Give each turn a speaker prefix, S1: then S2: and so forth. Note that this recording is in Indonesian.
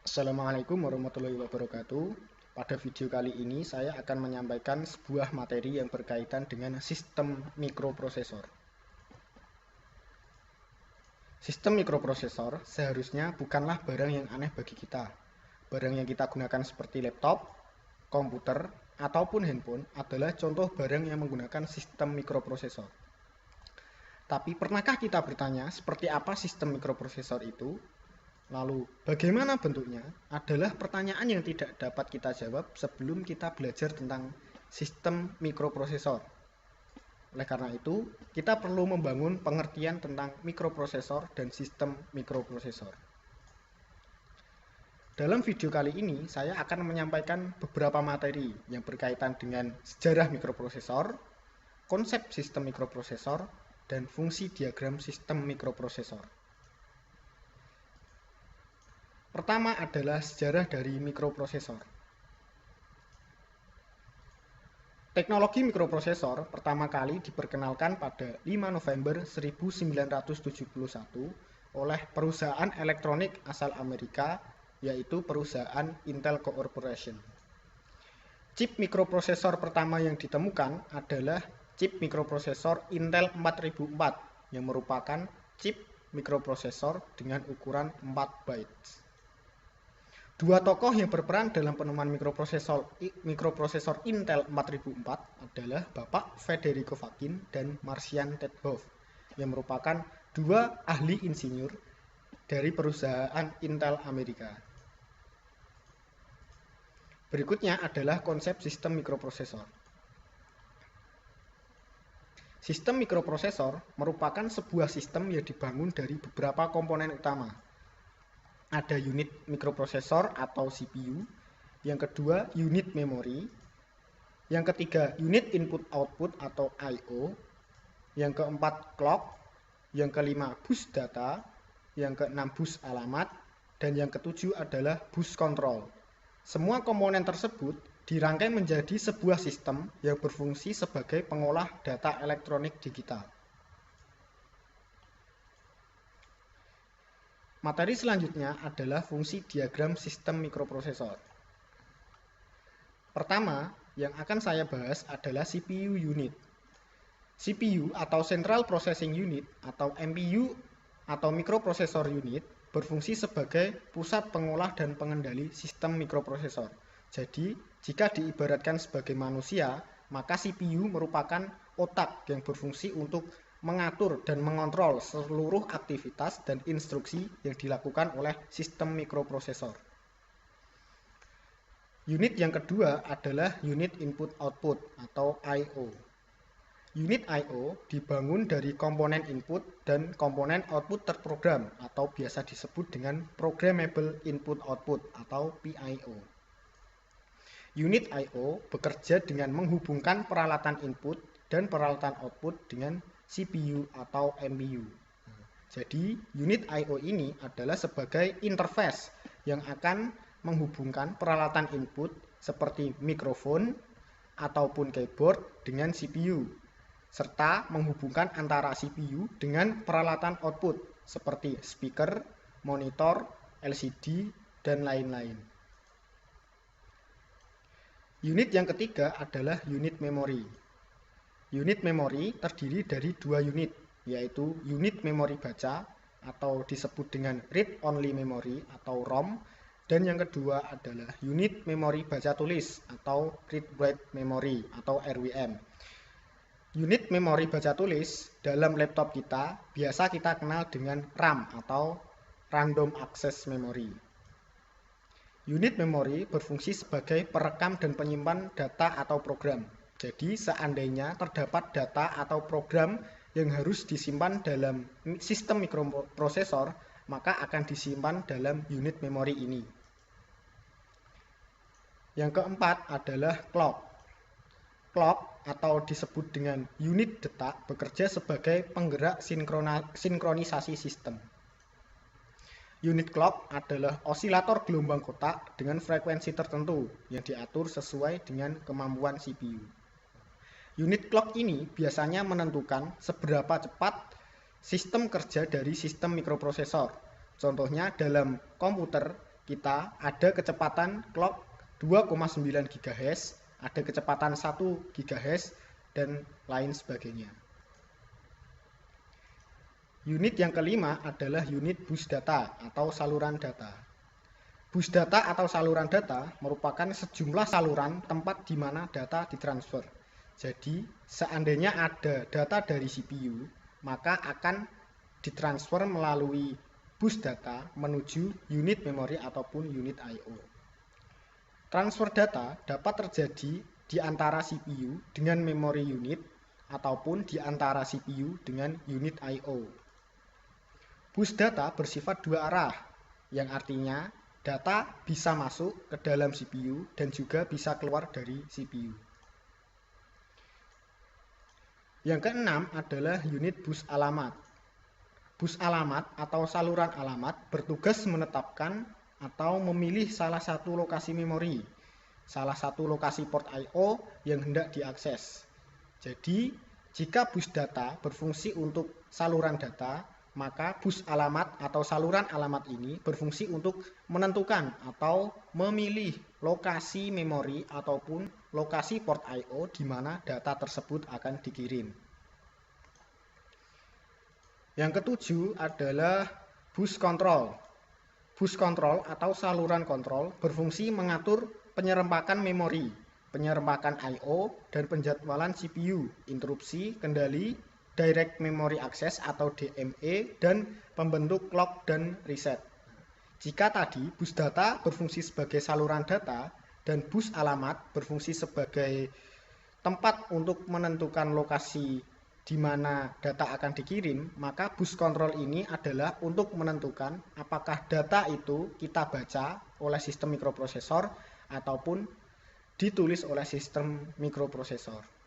S1: Assalamualaikum warahmatullahi wabarakatuh. Pada video kali ini saya akan menyampaikan sebuah materi yang berkaitan dengan sistem mikroprosesor. Sistem mikroprosesor seharusnya bukanlah barang yang aneh bagi kita. Barang yang kita gunakan seperti laptop, komputer, ataupun handphone adalah contoh barang yang menggunakan sistem mikroprosesor. Tapi pernahkah kita bertanya seperti apa sistem mikroprosesor itu? Lalu, bagaimana bentuknya? Adalah pertanyaan yang tidak dapat kita jawab sebelum kita belajar tentang sistem mikroprosesor. Oleh karena itu, kita perlu membangun pengertian tentang mikroprosesor dan sistem mikroprosesor. Dalam video kali ini, saya akan menyampaikan beberapa materi yang berkaitan dengan sejarah mikroprosesor, konsep sistem mikroprosesor, dan fungsi diagram sistem mikroprosesor. Pertama adalah sejarah dari mikroprosesor. Teknologi mikroprosesor pertama kali diperkenalkan pada 5 November 1971 oleh perusahaan elektronik asal Amerika, yaitu perusahaan Intel Corporation. Chip mikroprosesor pertama yang ditemukan adalah chip mikroprosesor Intel 4004 yang merupakan chip mikroprosesor dengan ukuran 4 bytes. Dua tokoh yang berperan dalam penemuan mikroprosesor Intel 4004 adalah Bapak Federico Fakin dan Marcian Tethoff, yang merupakan dua ahli insinyur dari perusahaan Intel Amerika. Berikutnya adalah konsep sistem mikroprosesor. Sistem mikroprosesor merupakan sebuah sistem yang dibangun dari beberapa komponen utama. Ada unit mikroprosesor atau CPU, yang kedua unit memori, yang ketiga unit input-output atau I/O, yang keempat clock, yang kelima bus data, yang keenam bus alamat, dan yang ketujuh adalah bus control. Semua komponen tersebut dirangkai menjadi sebuah sistem yang berfungsi sebagai pengolah data elektronik digital. Materi selanjutnya adalah fungsi diagram sistem mikroprosesor. Pertama, yang akan saya bahas adalah CPU unit. CPU atau Central Processing Unit atau MPU atau Microprocessor Unit berfungsi sebagai pusat pengolah dan pengendali sistem mikroprosesor. Jadi, jika diibaratkan sebagai manusia, maka CPU merupakan otak yang berfungsi untuk mengatur dan mengontrol seluruh aktivitas dan instruksi yang dilakukan oleh sistem mikroprosesor. Unit yang kedua adalah unit input-output atau I/O. Unit I/O dibangun dari komponen input dan komponen output terprogram atau biasa disebut dengan Programmable Input-Output atau PIO. Unit I/O bekerja dengan menghubungkan peralatan input dan peralatan output dengan CPU atau MPU. Jadi, unit I/O ini adalah sebagai interface yang akan menghubungkan peralatan input seperti mikrofon ataupun keyboard dengan CPU, serta menghubungkan antara CPU dengan peralatan output seperti speaker, monitor, LCD, dan lain-lain. Unit yang ketiga adalah unit memori. Unit memori terdiri dari dua unit, yaitu unit memori baca atau disebut dengan read-only memory atau ROM, dan yang kedua adalah unit memori baca tulis atau read-write memory atau RWM. Unit memori baca tulis dalam laptop kita biasa kita kenal dengan RAM atau Random Access Memory. Unit memori berfungsi sebagai perekam dan penyimpan data atau program. Jadi, seandainya terdapat data atau program yang harus disimpan dalam sistem mikroprosesor, maka akan disimpan dalam unit memori ini. Yang keempat adalah clock. Clock atau disebut dengan unit detak bekerja sebagai penggerak sinkronisasi sistem. Unit clock adalah osilator gelombang kotak dengan frekuensi tertentu yang diatur sesuai dengan kemampuan CPU. Unit clock ini biasanya menentukan seberapa cepat sistem kerja dari sistem mikroprosesor. Contohnya dalam komputer, kita ada kecepatan clock 2,9 GHz, ada kecepatan 1 GHz, dan lain sebagainya. Unit yang kelima adalah unit bus data atau saluran data. Bus data atau saluran data merupakan sejumlah saluran tempat di mana data ditransfer. Jadi, seandainya ada data dari CPU, maka akan ditransfer melalui bus data menuju unit memori ataupun unit I/O. Transfer data dapat terjadi di antara CPU dengan memori unit ataupun di antara CPU dengan unit I/O. Bus data bersifat dua arah, yang artinya data bisa masuk ke dalam CPU dan juga bisa keluar dari CPU. Yang keenam adalah unit bus alamat. Bus alamat atau saluran alamat bertugas menetapkan atau memilih salah satu lokasi memori, salah satu lokasi port I/O yang hendak diakses. Jadi, jika bus data berfungsi untuk saluran data, maka bus alamat atau saluran alamat ini berfungsi untuk menentukan atau memilih lokasi memori ataupun lokasi port I/O di mana data tersebut akan dikirim. Yang ketujuh adalah bus kontrol. Bus kontrol atau saluran kontrol berfungsi mengatur penyerempakan memori, penyerempakan I/O, dan penjadwalan CPU, interupsi, kendali, Direct Memory Access atau DMA, dan pembentuk clock dan reset. Jika tadi bus data berfungsi sebagai saluran data dan bus alamat berfungsi sebagai tempat untuk menentukan lokasi di mana data akan dikirim, maka bus kontrol ini adalah untuk menentukan apakah data itu kita baca oleh sistem mikroprosesor ataupun ditulis oleh sistem mikroprosesor.